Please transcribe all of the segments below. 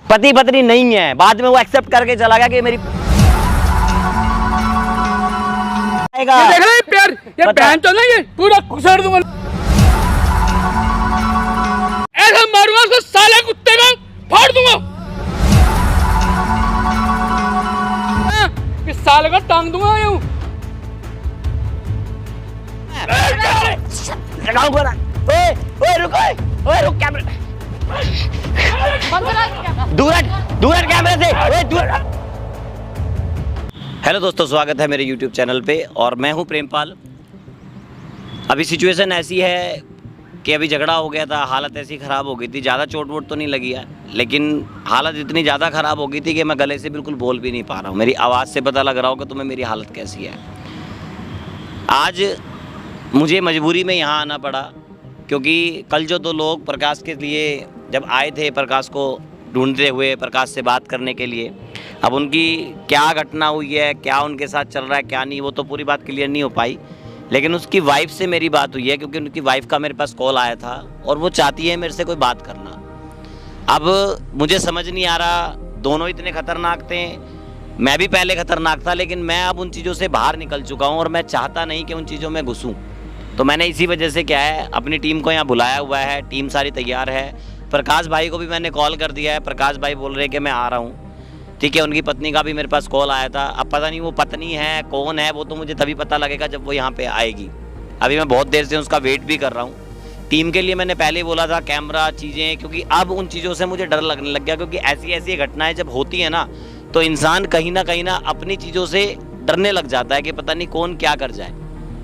पति पत्नी नहीं है। बाद में वो एक्सेप्ट करके चला गया कि मेरी ये देख रहे हैं प्यार, ये बहन तो नहीं, ये पूरा कुसर दूंगा, ऐसा मारूंगा उसको साले कुत्ते का, फाड़ दूंगा, इस साले का टांग दूंगा यूं। ओए रुक कैमरा, दूर कैमरे से, ओए दूर। हेलो दोस्तों, स्वागत है मेरे YouTube चैनल पे और मैं हूं प्रेमपाल। अभी सिचुएशन ऐसी है कि अभी झगड़ा हो गया था, हालत ऐसी ख़राब हो गई थी, ज़्यादा चोट वोट तो नहीं लगी है, लेकिन हालत इतनी ज़्यादा ख़राब हो गई थी कि मैं गले से बिल्कुल बोल भी नहीं पा रहा हूँ। मेरी आवाज़ से पता लग रहा होगा तुम्हें मेरी हालत कैसी है। आज मुझे मजबूरी में यहाँ आना पड़ा क्योंकि कल जो दो लोग प्रकाश के लिए जब आए थे, प्रकाश को ढूंढते हुए, प्रकाश से बात करने के लिए, अब उनकी क्या घटना हुई है, क्या उनके साथ चल रहा है, क्या नहीं, वो तो पूरी बात क्लियर नहीं हो पाई। लेकिन उसकी वाइफ से मेरी बात हुई है क्योंकि उनकी वाइफ का मेरे पास कॉल आया था और वो चाहती है मेरे से कोई बात करना। अब मुझे समझ नहीं आ रहा, दोनों इतने खतरनाक थे, मैं भी पहले खतरनाक था, लेकिन मैं अब उन चीज़ों से बाहर निकल चुका हूँ और मैं चाहता नहीं कि उन चीज़ों में घुसूँ। तो मैंने इसी वजह से क्या है, अपनी टीम को यहाँ बुलाया हुआ है, टीम सारी तैयार है। प्रकाश भाई को भी मैंने कॉल कर दिया है, प्रकाश भाई बोल रहे हैं कि मैं आ रहा हूँ, ठीक है। उनकी पत्नी का भी मेरे पास कॉल आया था। अब पता नहीं वो पत्नी है कौन है, वो तो मुझे तभी पता लगेगा जब वो यहाँ पे आएगी। अभी मैं बहुत देर से उसका वेट भी कर रहा हूँ। टीम के लिए मैंने पहले ही बोला था कैमरा चीज़ें, क्योंकि अब उन चीज़ों से मुझे डर लगने लग गया, क्योंकि ऐसी ऐसी घटनाएं जब होती है ना तो इंसान कहीं ना अपनी चीज़ों से डरने लग जाता है कि पता नहीं कौन क्या कर जाए।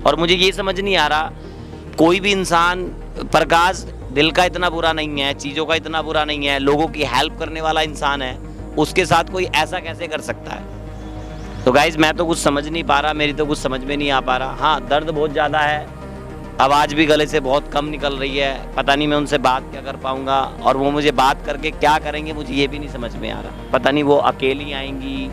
और मुझे ये समझ नहीं आ रहा, कोई भी इंसान, प्रकाश दिल का इतना बुरा नहीं है, चीज़ों का इतना बुरा नहीं है, लोगों की हेल्प करने वाला इंसान है, उसके साथ कोई ऐसा कैसे कर सकता है। तो गाइज मैं तो कुछ समझ नहीं पा रहा, मेरी तो कुछ समझ में नहीं आ पा रहा। हाँ, दर्द बहुत ज़्यादा है, आवाज़ भी गले से बहुत कम निकल रही है, पता नहीं मैं उनसे बात क्या कर पाऊँगा और वो मुझे बात करके क्या करेंगे मुझे ये भी नहीं समझ में आ रहा। पता नहीं वो अकेली आएंगी,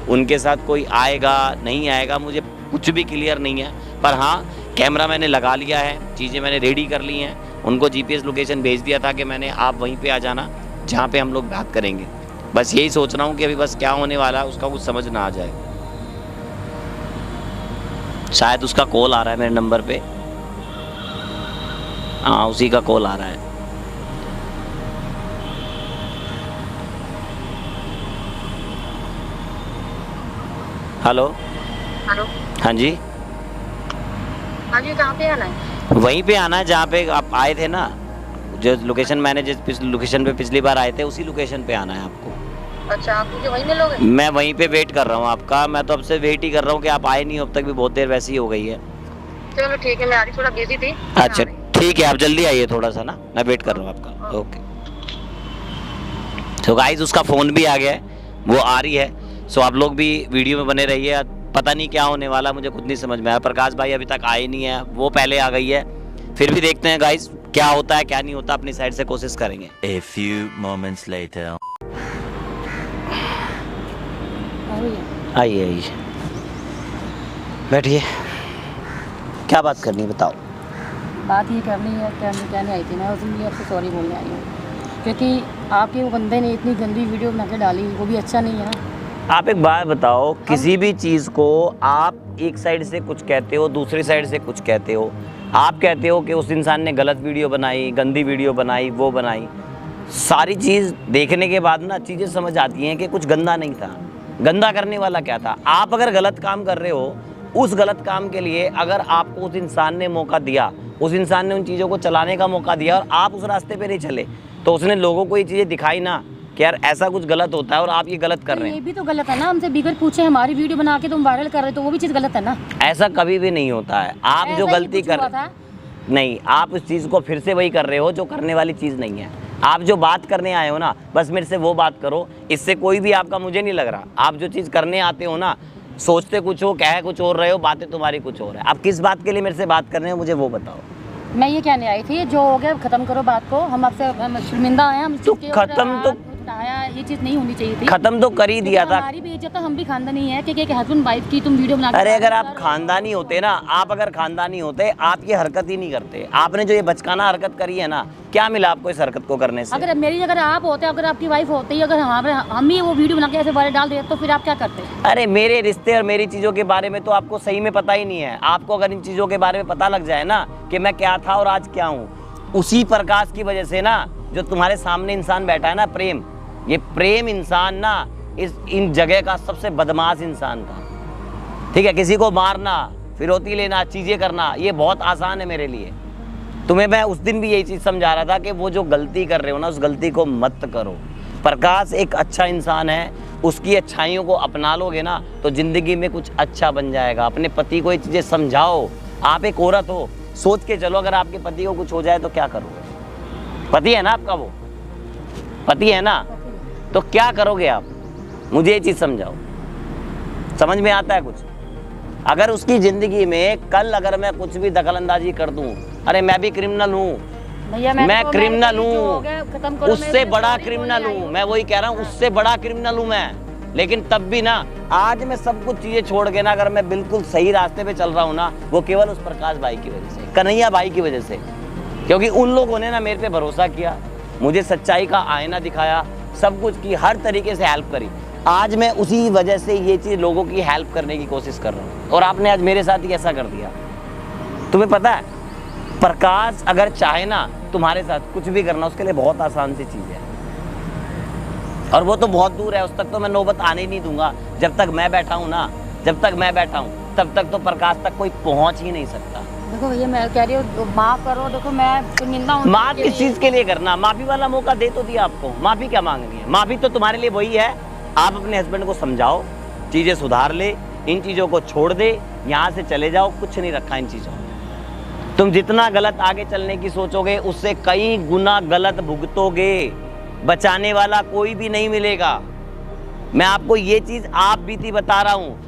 उनके साथ कोई आएगा नहीं आएगा, मुझे कुछ भी क्लियर नहीं है। पर हाँ, कैमरा मैंने लगा लिया है, चीज़ें मैंने रेडी कर ली हैं, उनको GPS लोकेशन भेज दिया था कि मैंने आप वहीं पे आ जाना जहाँ पे हम लोग बात करेंगे। बस यही सोच रहा हूँ कि अभी बस क्या होने वाला है उसका कुछ समझ ना आ जाए। शायद उसका कॉल आ रहा है मेरे नंबर पे, हाँ उसी का कॉल आ रहा है। हेलो हेलो, हाँ जी, हाँ जी, कहाँ पे आना है? वहीं पे आना है जहाँ पे आप आए थे ना, जो लोकेशन मैंने जिस लोकेशन पे पिछली बार आए थे उसी लोकेशन पे आना है आपको। अच्छा, आप मुझे वहीं मिलोगे? मैं वहीं पे वेट कर रहा हूँ आपका, मैं तो अब से वेट ही कर रहा हूँ कि आप आए नहीं हो, अब तक भी बहुत देर वैसी ही हो गई है। चलो ठीक है, मैं आ रही, थोड़ा बिजी थी। अच्छा ठीक है, आप जल्दी आइए थोड़ा सा ना, मैं वेट कर रहा हूँ आपका। ओके। तो गाइस उसका फ़ोन भी आ गया है, वो आ रही है। सो आप लोग भी वीडियो में बने रहिए, पता नहीं क्या होने वाला, मुझे खुद नहीं समझ में आया। प्रकाश भाई अभी तक आए नहीं है, वो पहले आ गई है, फिर भी देखते हैं गाइस क्या होता है क्या नहीं होता, अपनी साइड से कोशिश करेंगे। A few moments later. आइए आइए, बैठिए, क्या बात करनी है बताओ। बात ये करनी है, कहने आई थी मैं उस लिए आपसे सॉरी बोलने आई हूँ, क्योंकि आपके वो बंदे ने इतनी गंदी वीडियो बना के डाली, वो भी अच्छा नहीं है ना। आप एक बात बताओ, किसी भी चीज़ को आप एक साइड से कुछ कहते हो, दूसरी साइड से कुछ कहते हो। आप कहते हो कि उस इंसान ने गलत वीडियो बनाई, गंदी वीडियो बनाई, वो बनाई, सारी चीज़ देखने के बाद ना चीज़ें समझ आती हैं कि कुछ गंदा नहीं था। गंदा करने वाला क्या था? आप अगर गलत काम कर रहे हो, उस गलत काम के लिए अगर आपको उस इंसान ने मौका दिया, उस इंसान ने उन चीज़ों को चलाने का मौका दिया और आप उस रास्ते पे नहीं चले, तो उसने लोगों को ये चीज़ें दिखाई ना कि यार ऐसा कुछ गलत होता है और आप ये गलत कर रहे हैं। ये भी तो गलत है ना, हमसे बिगर पूछे हमारी वीडियो बना के तुम वायरल कर रहे हो, तो वो भी चीज़ गलत है ना। ऐसा कभी भी नहीं होता है। आप जो गलती कर नहीं, आप उस चीज़ को फिर से वही कर रहे हो जो करने वाली चीज़ नहीं है। आप जो बात करने आए हो ना, बस मेरे से वो बात करो, इससे कोई भी आपका मुझे नहीं लग रहा। आप जो चीज़ करने आते हो ना, सोचते कुछ हो, कह कुछ और रहे हो, बातें तुम्हारी कुछ और है। आप किस बात के लिए मेरे से बात कर रहे हो मुझे वो बताओ। मैं ये कहने आई थी, जो हो गया खत्म करो बात को, हम आपसे शर्मिंदा हैं, हम तो खत्म तो हटाया, ये चीज नहीं होनी चाहिए थी। खत्म तो कर ही दिया था। हमारी भी इज्जत, हम भी खानदानी है कि एक हस्बैंड वाइफ की तुम वीडियो बना के अरे अगर आप खानदानी होते ना, आप अगर खानदानी होते, आप ये हरकत ही नहीं करते। आपने जो ये बचकाना हरकत करी है ना, क्या मिला आपको इस हरकत को करने से? अगर मेरी जगह आप होते, अगर आपकी वाइफ होती, अगर हम ही वो वीडियो बना के ऐसे बारे डाल देते तो फिर आप क्या करते? अरे मेरे रिश्ते और मेरी चीज़ों के बारे में तो आपको सही में पता ही नहीं है। आपको अगर इन चीज़ों के बारे में पता लग जाए ना कि मैं क्या था और आज क्या हूँ, उसी प्रकाश की वजह से ना, जो तुम्हारे सामने इंसान बैठा है ना, प्रेम, ये प्रेम इंसान ना इन जगह का सबसे बदमाश इंसान था। ठीक है, किसी को मारना, फिरौती लेना, चीज़ें करना, ये बहुत आसान है मेरे लिए। तुम्हें मैं उस दिन भी यही चीज़ समझा रहा था कि वो जो गलती कर रहे हो ना, उस गलती को मत करो। प्रकाश एक अच्छा इंसान है, उसकी अच्छाइयों को अपना लोगे ना तो ज़िंदगी में कुछ अच्छा बन जाएगा। अपने पति को ये चीज़ें समझाओ। आप एक औरत हो, सोच के चलो, अगर आपके पति को कुछ हो जाए तो क्या करोगे? पति है ना आपका, वो पति है ना, तो क्या करोगे आप? मुझे ये चीज़ समझाओ। समझ में आता है कुछ? अगर उसकी ज़िंदगी में कल अगर मैं कुछ भी दखलंदाजी कर दूं, अरे मैं भी क्रिमिनल हूँ, मैं क्रिमिनल हूँ, उससे बड़ा क्रिमिनल हूँ, मैं वही कह रहा हूँ, उससे बड़ा क्रिमिनल हूँ मैं। लेकिन तब भी ना, आज मैं सब कुछ चीज़ें छोड़ के ना, अगर मैं बिल्कुल सही रास्ते पे चल रहा हूँ ना, वो केवल उस प्रकाश भाई की वजह से, कन्हैया भाई की वजह से। क्योंकि उन लोगों ने ना मेरे पे भरोसा किया, मुझे सच्चाई का आईना दिखाया, सब कुछ की, हर तरीके से हेल्प करी। आज मैं उसी वजह से ये चीज़ लोगों की हेल्प करने की कोशिश कर रहा हूँ, और आपने आज मेरे साथ ही ऐसा कर दिया। तुम्हें पता है, प्रकाश अगर चाहे ना तुम्हारे साथ कुछ भी करना, उसके लिए बहुत आसान सी चीज़ है, और वो तो बहुत दूर है, उस तक तो मैं नौबत आने ही नहीं दूंगा। जब तक मैं बैठा हूँ ना, जब तक मैं बैठा हूँ, तब तक तो प्रकाश तक कोई पहुँच ही नहीं सकता। देखो भैया, मैं कह रही हूँ माफ़ करो। देखो मैं निंदा हूँ, माफ़ किस चीज़ के लिए करना? माफ़ी वाला मौका दे तो दिया आपको, माफ़ी क्या मांगनी है? माफ़ी तो तुम्हारे लिए वही है, आप अपने हस्बैंड को समझाओ, चीज़ें सुधार ले, इन चीज़ों को छोड़ दे, यहाँ से चले जाओ, कुछ नहीं रखा इन चीज़ों में। तुम जितना गलत आगे चलने की सोचोगे, उससे कई गुना गलत भुगतोगे। बचाने वाला कोई भी नहीं मिलेगा। मैं आपको ये चीज़ आप बीती बता रहा हूँ,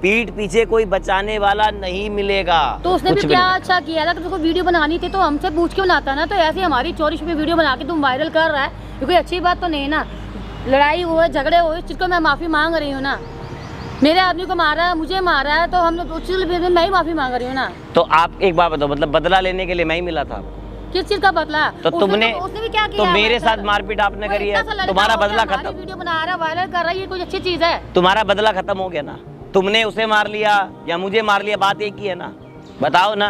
पीठ पीछे कोई बचाने वाला नहीं मिलेगा। तो उसने भी क्या अच्छा किया था? तुमको वीडियो बनानी थी तो हमसे पूछ के बनाता ना, तो ऐसे हमारी चोरी छुपी वीडियो बना के तुम वायरल कर रहा है, ये कोई अच्छी बात तो नहीं ना। लड़ाई हुए, झगड़े हुए, इस चीज़ को मैं माफ़ी मांग रही हूँ ना। मेरे आदमी को मारा है, मुझे मारा है, तो हम लोग उस चीज़ में मैं ही माफ़ी मांग रही हूँ ना। तो आप एक बात बताओ, मतलब बदला लेने के लिए मैं ही मिला था? किस चीज़ का बदला? तो तुमने, उसने भी क्या किया? तो मेरे साथ मारपीट आपने करी है, तुम्हारा बदला खत्म। वीडियो बना रहा, वायरल कर रहा है, ये कोई अच्छी चीज़ है? तुम्हारा बदला खत्म हो गया ना। तुमने उसे मार लिया या मुझे मार लिया, बात एक ही है ना। बताओ ना,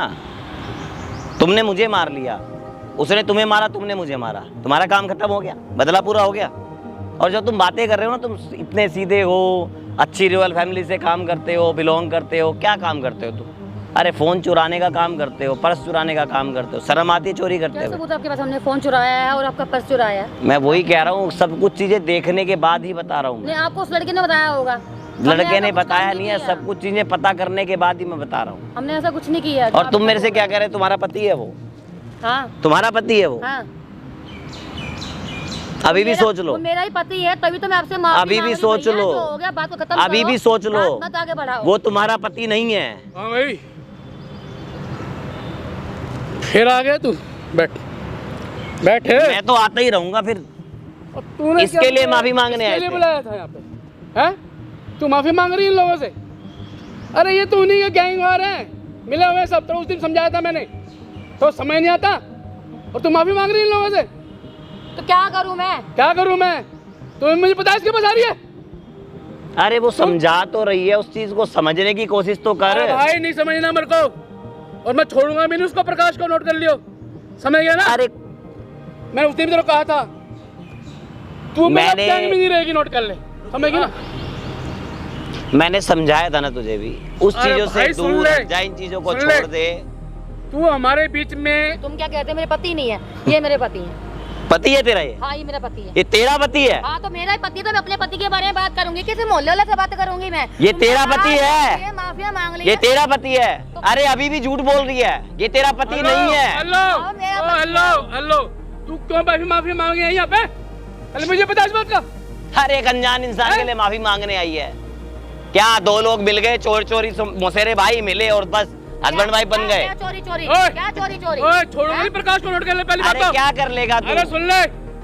तुमने मुझे मार लिया, उसने तुम्हें मारा, तुमने मुझे मारा, तुम्हारा काम खत्म हो गया, बदला पूरा हो गया। और जो तुम बातें कर रहे हो ना, तुम इतने सीधे हो, अच्छी रॉयल फैमिली से काम करते हो, बिलोंग करते हो, क्या काम करते हो तुम? अरे फ़ोन चुराने का काम करते हो, पर्स चुराने का काम करते हो, शर्म आती है चोरी करते हो? आपके पास हमने फ़ोन चुराया है और आपका पर्स चुराया है। मैं वही कह रहा हूँ, सब कुछ चीज़ें देखने के बाद ही बता रहा हूँ। नहीं, आपको उस लड़के ने बताया होगा। लड़के ने बताया नहीं है, सब कुछ चीज़ें पता करने के बाद ही मैं बता रहा हूँ। हमने ऐसा कुछ नहीं किया। और तुम मेरे से क्या कह रहे हो? तुम्हारा पति है वो? हाँ, तुम्हारा पति है वो? हाँ। अभी भी सोच लो, मेरा ही पति है, तभी तो मैं आपसे माफी अभी भी सोच लो, हो गया, बात को खत्म अभी करो, भी सोच लो, मत आगे बढ़ाओ। वो तुम्हारा पति नहीं है। हाँ भाई, फिर आ गया तू, बैठ बैठ। मैं तो आता ही रहूंगा फिर। तूने इसके लिए माफी मांगने आए थे। बुलाया था यहाँ पे, हैं? तू माफी मांग रही है इन लोगों से? अरे ये तो उन्हीं के गैंगवार हैं, मिले हुए सब। तो उस दिन समझाया था मैंने, तो समझ नहीं आता, और तू माफी मांग रही है इन लोगों से? तो क्या करूं मैं? क्या करूं मैं? तो मुझे पता है इसके पास आ रही है। अरे वो समझा तो रही है, उस चीज को समझने की कोशिश तो कर। अरे भाई नहीं समझना मेरे को, और मैं छोड़ूंगा भी नहीं उसको। प्रकाश को नोट कर लियो, समझ गया ना? अरे मैं उस दिन भी तेरे को कहा था, तू मैंने में नहीं रहेगी, नोट कर ले, समझ गया ना? मैंने समझाया था ना तुझे भी, उस चीजों से दूर हट जा, इन चीजों को छोड़ दे। तू हमारे बीच में, तुम क्या कहते हैं? मेरे पति नहीं है, ये मेरे पति है। पति है तेरा ये? हाँ, ये मेरा पति है। ये तेरा पति है? हाँ, तो मेरा ही पति है, तो मैं अपने पति के बारे में बात करूंगी, किसी मोहल्ले वाले से बात करूंगी मैं? ये तेरा पति है? ये माफिया मांग ली, ये तेरा पति है? अरे अभी भी झूठ बोल रही है, ये तेरा पति नहीं है। हेलो हेलो हेलो, तू क्यों माफी मांग रही है यहाँ पे? अरे मुझे पता इस बात का। हर एक अनजान इंसान के लिए माफी मांगने आई है क्या? दो लोग मिल गए, चोर चोरी मौसेरे भाई मिले और बस हस्बैंड वाइफ बन गए। क्या चोरी चोरी? क्या चोरी चोरी? छोड़ो नहीं, प्रकाश को नोट कर ले पहली बात। अरे क्या कर लेगा तू? अरे सुन ले,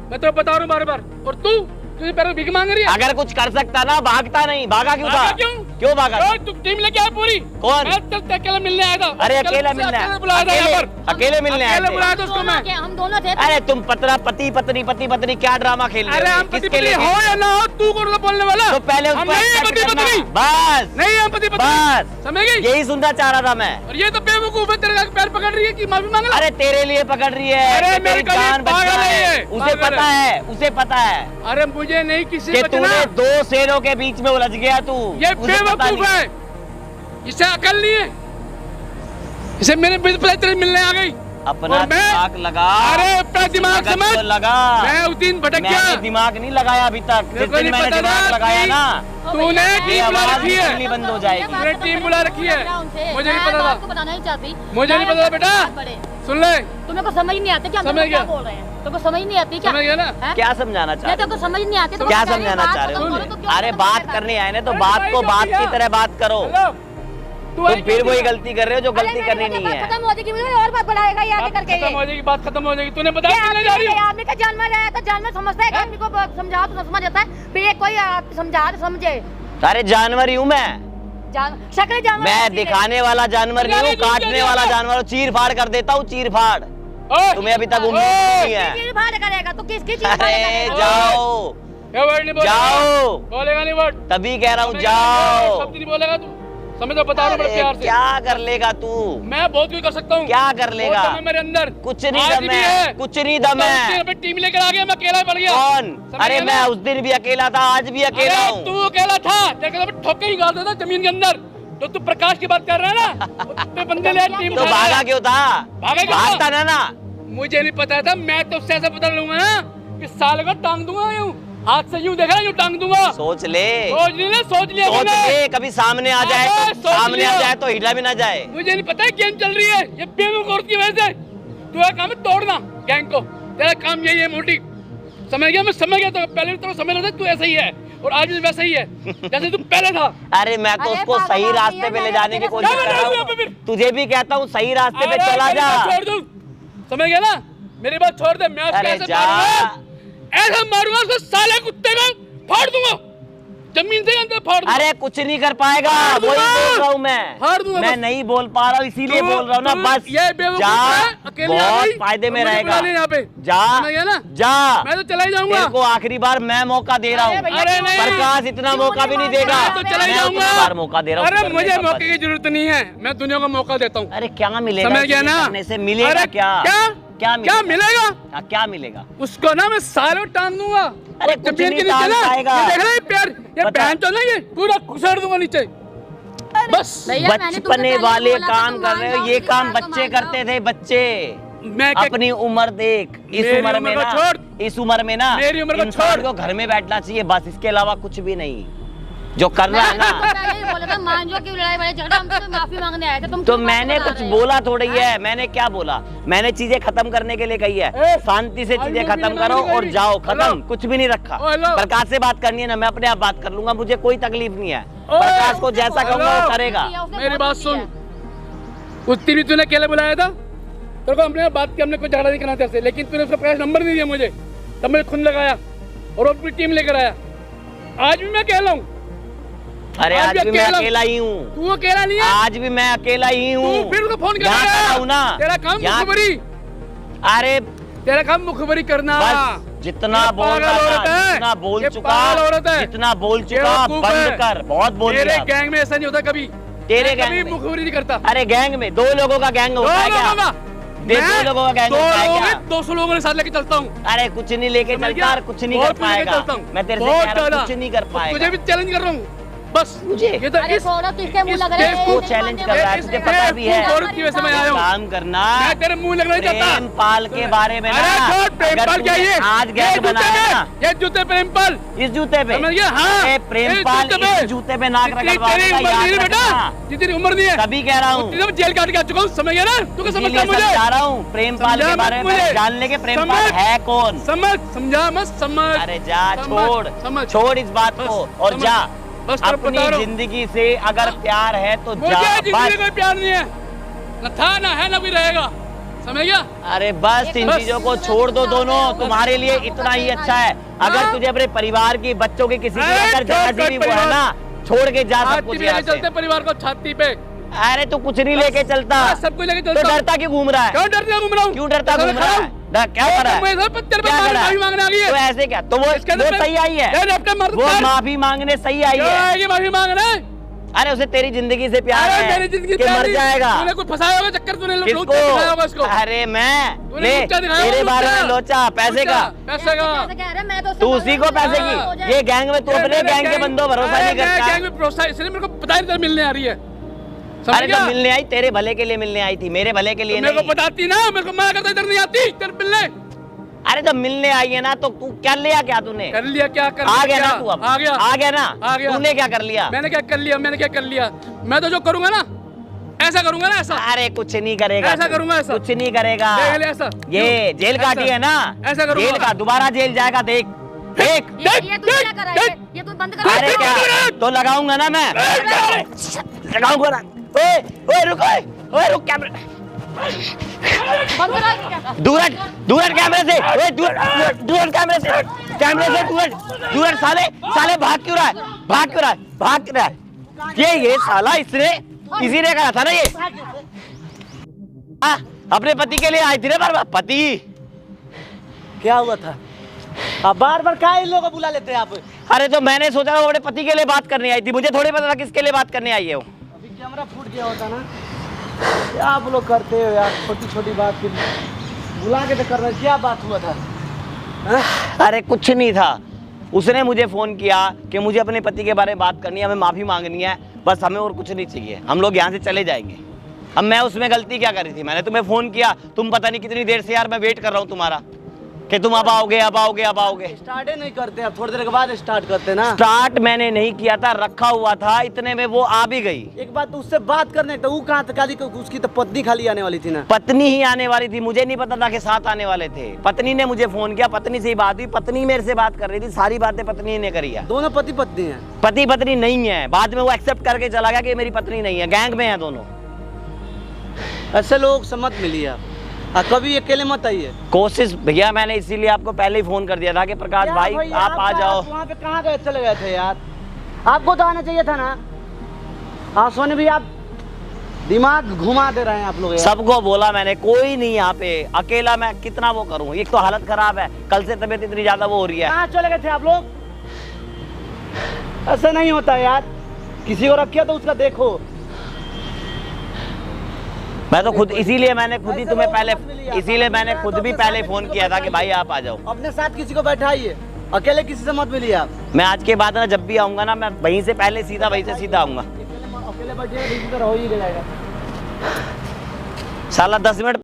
मैं तो बता रहा हूँ बार बार। और तू तुझे पैरों भीख मांग रही है? अगर कुछ कर सकता ना भागता नहीं, भागा क्यों था? भागा क्यों? क्यों भागा? तू टीम लेके आया पूरी? कौन? मैं तो अकेले मिलने आया था। अरे अकेला मिलने आया? अकेले बुलाया था यहाँ पर। अकेले मिलने आए अकेले थे? बुलाया था उसको मैं। हम दोनों थे। अरे तुम पति पत्नी क्या ड्रामा खेल रहे अरे हो? हम पति किसके पत्नी लिए? हो या ना हो, तू कौन सा बोलने वाला? तो पहले हम उसको नहीं है accept पति करना। पत्नी। बस नहीं है पति पत्नी। बस समझ गई? यही सुनना चाह रहा था मैं। और ये तो बेवकूफ है, तेरे पैर पकड़ रही है कि माफी मांग ले। अरे तेरे लिए पकड़ रही है। अरे कि मेरे तेरी लिए जान पागल बचना है है। ये, उसे पागल पता है, उसे पता है अरे मुझे नहीं किसी कि बचना। तूने दो शेरों के बीच में उलझ गया तू। ये उसे पता बेवकूफ नहीं। है, इसे अकल नहीं है। इसे मेरे तेरे मिलने आ गई। अपना और मैं- दिमाग लगा। अरे अपना दिमाग नगद समझ। को लगा। मैं उस दिन भटक मैंने गया। दिमाग नहीं लगाया अभी तक। मेरे जिस को दिन नहीं मैंने पता दिमाग था लगाया कि ना, तूने ये टीम बुला आवाज रखी है। निकलनी बंद हो जाएगी। तूने टीम बुला रखी है। मुझे नहीं पता था। बताना नहीं चाहती। मुझे नहीं पता था बेटा। सुन ले, तुम्हें को समझ नहीं आता कि हम समझ लोग क्या गया। बोल रहे हैं। तुमको समझ नहीं आती क्या? समझ गया ना? हैं? क्या समझाना चाह ये रहे तो को समझ नहीं आती हो? तो क्या बता रही हूँ, समझाना बात चाह रहे खत्म हो? करो तो क्यों अरे खत्म बात कर करने आए ना तो अरे बात भाई को क्यों बात किया? की तरह बात करो। हेलो, तू तुम आई फिर क्यों वही किया? गलती कर रहे हो जो गलती करनी नहीं बात है। खत्म हो जाएगी मुझे और बात बढ़ाएगा ये आगे बात करके खत्म हो जाएगी, बात खत्म हो जाएगी। तूने बताया क्यों नहीं जा रही हो? आपने का जानवर है तो जानवर समझता है कि आदमी को समझाओ तो समझ आता है। फिर ये कोई आप समझा तो समझे। अरे जानवर ही हूँ मैं। शक्ल जानवर मैं ऐसी है। दिखाने वाला जानवर नहीं हूँ, काटने वाला जानवर हूँ। चीर फाड़ कर देता हूँ, चीर फाड़। ओए, तुम्हें अभी तक ओए, उम्मीद नहीं है। चीर फाड़ करेगा तो किसकी चीर फाड़ अरे करेगा? जाओ ये वर्ड नहीं बोलेगा। जाओ। बोलेगा नहीं वर्ड। तभी कह रहा हूँ शब्द जाओ। नहीं बोलेगा तू। समझ तो बता रहा हूँ बड़े अरे प्यार से। क्या कर लेगा तू? मैं बहुत कुछ कर सकता हूँ। क्या कर लेगा? बहुत दम है मेरे अंदर। कुछ नहीं आज दम भी है, कुछ नहीं दम है। तो टीम लेकर आ गया, मैं अकेला पड़ गया। कौन? समझ अरे गया मैं ना? उस दिन भी अकेला था, आज भी अकेला अरे हूँ। तू अकेला था, जगह ठोके ही गाड़ देता जमीन के अंदर। तो तू प्रकाश की बात कर रहा है ना? तो बंदे ले टीम तो उठा भागा रहा। क्यों था? भागा क्यों था? भागता ना। मुझे नहीं पता था, मैं तो उससे ऐसा पता लूंगा ना कि साल का टांग दूंगा यूं, हाथ से यूं देखा यूं टांग दूंगा। सोच ले, सोच लिया, सोच लिया सोच मैंने। ले, कभी सामने आ जाए अरे, तो सोच सामने लिया। आ जाए तो हिला भी ना जाए। मुझे नहीं पता है गेम चल रही है, ये बेवकूफ की वजह से। तेरा काम है तोड़ना गैंग को, तेरा काम यही है मोटी। समझ गया? मैं समझ गया। तो पहले तो समझ रहा था तू ऐसा ही है और आज भी वैसा ही है जैसे तू पहले था। अरे मैं तो अरे उसको पागल सही आदमी रास्ते है, पे ले मैंने जाने की तेरे कोशिश साथ कर रहा क्या बता हूँ। तुझे भी कहता हूँ सही रास्ते पे अरे चला मेरी जा। बात छोड़ दूं, समझ गया ना? मेरी बात छोड़ दे। मैं उसको अरे ऐसे जा। मारूंगा, ऐसा मारूंगा उसको साले कुत्ते को फाड़ दूंगा, जमीन से अंदर फाड़ दूंगा। अरे कुछ नहीं कर पाएगा, फाड़ वही दूंगा। बोल रहा हूँ मैं। फाड़ दूंगा मैं बस। नहीं बोल पा रहा हूँ इसीलिए तू- बोल रहा हूँ ना। तू बस ये बेवकूफ जा, है, अकेले आ बहुत गई, फायदे में और मुझे रहेगा। बुला ले यहाँ पे। जा, समझ गया ना? जा। मैं तो चला ही जाऊंगा। तेरे को आखिरी बार मैं मौका दे रहा हूँ। अरे भैया, अरे नहीं। प्रकाश इतना क्यों मौका भी नहीं नहीं देगा। मार मैं रहा? तो चला ही मैं उतना जाऊंगा। बार मौका दे रहा हूँ। अरे करने मुझे का मौके बस। की जरूरत नहीं है, मैं दुनिया को मौका देता हूँ। अरे क्या मिलेगा? समझ गया इसे ना? करने से मिलेगा अरे क्या? क्या क्या क्या मिलेगा? हाँ, क्या मिलेगा? उसको ना मैं सालों टांग दूंगा। अरे और कुछ जमीन नहीं के नीचे टांग ना, पाएगा। ये देख रहा है ये पैर, ये बता। बहन तो नहीं, ये पूरा घुसेड़ दूंगा नीचे। बस भैया, मैंने तुमसे बचपने पहले वाले बोला था, काम तुम कर मान रहे हो। जाओ, ये मेरी काम बात को बच्चे मान जाओ। करते थे, बच्चे। मैं क्या- अपनी उम्र देख, इस मेरी उम्र में उम्र ना, को छोड़। इस उम्र में ना मेरी उम्र को इंसान छोड़। को घर में बैठना चाहिए बस, इसके अलावा कुछ भी नहीं। जो कर रहा है ना, मैंने बोला था मान जाओ कि लड़ाई वाले झगड़ा, हम तुमसे माफी मांगने आए थे। तुम तो क्यों बात मैंने बना कुछ रहे हो? बोला थोड़ी है। मैंने क्या बोला? मैंने चीजें खत्म करने के लिए कही है। ए, शांति से आज चीजें वो खत्म भी करो नहीं और करी। जाओ, खत्म। हेलो। कुछ भी नहीं रखा। ओ, हेलो। प्रकाश से बात करनी है ना, मैं अपने आप बात कर लूंगा, मुझे कोई तकलीफ नहीं है। ओ, प्रकाश को जैसा हेलो। कहूंगा वो करेगा। उसने मेरी बहुत बात कुछ सुन, किया। उस दिन भी तूने अकेले बुलाया था, तेरे को हमने बात की, हमने कोई झगड़ा नहीं करना तेरे से, लेकिन तूने उसका प्रकाश नंबर नहीं दिया मुझे, तब मैंने खुद लगाया और अपनी टीम लेकर आया। आज भी मैं अकेला हूँ। अरे आज भी मैं अकेला ही हूँ। तू अकेला नहीं है। आज भी मैं अकेला ही हूँ। तू फिर उसको फोन कर यहाँ खड़ा हूँ ना। तेरा काम यहाँ- मुखबरी, अरे तेरा काम मुखबरी करना। बस जितना ये बोल पागल रहा औरत था, है। जितना बोल ये चुका, पागल औरत है। जितना बोल चुका बेवकूफ बंद है। कर। बहुत बोल तेरे दिया। गैंग में ऐसा नहीं होता कभी। तेरे मैं गैंग कभी में? मुखबरी नहीं करता। अरे गैंग में 2 लोगों का गैंग होता है क्या? दो लोगों का गैंग होता है क्या? 200 लोगों के साथ लेके चलता हूँ। अरे कुछ नहीं लेके समझ चलता, गया? कुछ नहीं कर बहुत लेके पाएगा। चलता हूँ। मैं तेरे से बहुत कह रहा हूँ, ज्यादा। कुछ नहीं कर पाएगा। तुझे भी चैलेंज कर रहा हूँ बस। मुझे? ये तो अरे इस गौरव तो इसके मुंह लग रहे बेवकूफ वो चैलेंज कर रहा है, तुझे पता भी है। औरत की वजह से मैं आया हूँ। काम करना, मैं तेरे मुंह लगना नहीं चाहता। प्रेमपाल के बारे में ना, अरे छोड़, प्रेमपाल अगर क्या तूने ये? आज ये गैंग जूते बनाया पे, ना, ये जूते प्रेमपाल, इस जूते पे, समझ गया? हाँ, अरे इस प्रेमपाल जूते पे। इस जूते पे नाक जितनी रगड़वा तेरी देगा, उम्र नहीं याद है बेटा, रखना। जितनी उम्र नहीं है, तभी कह रहा हूँ, उतनी मैं जेल काट के आ चुका हूँ। समझ गया ना? तू क्या इसीलिए समझता मुझे? समझा रहा हूँ प्रेमपाल समझा के बारे मत में मुझे। जान लेके प्रेमपाल समझ। है कौन। समझा मत समझ। अरे जा, समझ, समझ। छोड़ इस बात बस, को और समझ। जा। बस तेरे अपनी बता रहा हूँ। जिंदगी से अगर प्यार है तो मुझे जा, जिंदगी में बस। कोई प्यार नहीं है, न था ना है ना भी रहेगा। समझ गया? अरे बस इन चीजों को छोड़ दो दोनों, तुम्हारे लिए इतना ही अच्छा है। अगर तुझे अपने परिवार की, बच्चों की, किसी की अगर जहां भी वो है ना, छोड़ के जा सब कुछ यहाँ से। चलते परिवार को छाती पे। अरे तू कुछ नहीं लेके चलता, सब कुछ लेके तो चलता। डरता क्यों घूम रहा है? क्यों डरता घूम रहा हूँ? क्यों डरता घूम रहा है? क्या कर रहा है? क्या कर रहा है? मांगने आ गई है। तो ऐसे क्या? तो वो सही आई है, वो माफी मांगने सही आई है। माफी मांग रहे हैं। अरे उसे तेरी जिंदगी से प्यार है मेरी जिंदगी कि मर जाएगा। तूने कुछ फंसाया होगा चक्कर, तूने किसको? दिखाया होगा उसको। अरे मैं तूने ले लुच्चा दिखाया तेरे होगा, बारे में लुच्चा। लोचा पैसे का, पैसे का। कैसे कह रहा है? मैं तो तू उसी को पैसे की। ये गैंग में तू अपने गैंग के बंदों भरोसा नहीं करता। गैंग में भरोसा, इसलिए मेरे को पता नहीं था मिलने आ रही है। समझ अरे गया? तो मिलने आई, तेरे भले के लिए मिलने आई थी, मेरे भले के लिए मेरे को नहीं। बताती ना, मेरे को मना करता इधर नहीं आती इधर मिलने। अरे तो मिलने आई है ना, तो तू क्या लिया? क्या तूने कर लिया? क्या कर आ लिया? गया ना क्या? तू? अब आ गया ना? आ गया। तूने क्या कर लिया? मैंने क्या कर लिया? मैंने क्या कर लिया? मैं तो जो करूंगा ना, ऐसा करूंगा ना, ऐसा अरे कुछ नहीं करेगा, ऐसा करूंगा, ऐसा। कुछ नहीं करेगा। देख ले ऐसा। ये जेल ऐसा। काटी है ना, ऐसा करूंगा। जेल का दोबारा जेल जाएगा। देख देख। ये तू क्या कर रहा है? ये तू बंद कर। अरे क्या तो लगाऊंगा ना मैं, लगाऊंगा ना। ओए ओए रुक, ओए रुक, कैमरा बंद कर रहा है। दूर हट, दूर हट कैमरे से। ओए दूर कैमरे से, कैमरे से दूर हट। साले भाग क्यों रहा है? भाग क्यों रहा है? ये साला इसी ने कहा था ना ये। अपने पति के लिए आई थी ना बार, पति क्या हुआ था? आप बार बार क्या इन लोगों को बुला लेते हैं आप? अरे तो मैंने सोचा था वो अपने पति के लिए बात करने आई थी, मुझे थोड़ी पता था किसके लिए बात करने आई है वो। अभी कैमरा फूट गया होता ना। क्या आप लोग करते हो यार, छोटी छोटी बात के लिए बुला के तो कर रहे। क्या बात हुआ था? अरे कुछ नहीं था, उसने मुझे फोन किया कि मुझे अपने पति के बारे में बात करनी है, हमें माफी मांगनी है, बस हमें और कुछ नहीं चाहिए, हम लोग यहाँ से चले जाएंगे। अब मैं उसमें गलती क्या करी थी? मैंने तुम्हें फोन किया, तुम पता नहीं कितनी देर से यार मैं वेट कर रहा हूँ तुम्हारा कि तुम अब आओगे, अब आओगे, अब आओगे। स्टार्ट नहीं करते, अब थोड़ी देर के बाद स्टार्ट करते ना। स्टार्ट मैंने नहीं किया था, रखा हुआ था, इतने में वो आ भी गई। एक बात, उससे बात करने तो वो कहाँ खाली, उसकी तो पत्नी खाली आने वाली थी ना। पत्नी ही आने वाली थी, मुझे नहीं पता था कि साथ आने वाले थे। पत्नी ने मुझे फोन किया, पत्नी से ही बात हुई, पत्नी मेरे से बात कर रही थी, सारी बातें पत्नी ने करी है। दोनों पति पत्नी हैं? पति पत्नी नहीं है, बाद में वो एक्सेप्ट करके चला गया कि मेरी पत्नी नहीं है, गैंग में है दोनों। ऐसे लोग से मत मिलिए आप, कभी अकेले मत आइए। कोशिश भैया, मैंने इसीलिए आपको पहले ही फोन कर दिया था कि प्रकाश भाई आप आ जाओ। वहाँ पे कहाँ गए, चले गए थे यार? आपको तो आना चाहिए था ना। हाँ सोनी भी, आप दिमाग घुमा दे रहे हैं आप लोग यार। सबको बोला मैंने, कोई नहीं यहाँ पे, अकेला मैं कितना वो करूँ, एक तो हालत खराब है, कल से तबीयत इतनी ज्यादा वो हो रही है। कहाँ चले गए थे आप लोग? ऐसा नहीं होता यार, किसी को रखिए तो उसका देखो। मैं तो खुद, इसीलिए मैंने खुद ही तुम्हें पहले, इसीलिए मैंने खुद भी पहले फोन किया था कि भाई आप आ जाओ। अपने साथ किसी को बैठाइए, अकेले किसी से मत मिलिए आप। मैं आज के बाद ना जब भी आऊंगा ना, मैं वहीं से पहले सीधा वहीं से सीधा आऊंगा। अकेले बैठिए, हो ही जाएगा। साला 10 मिनट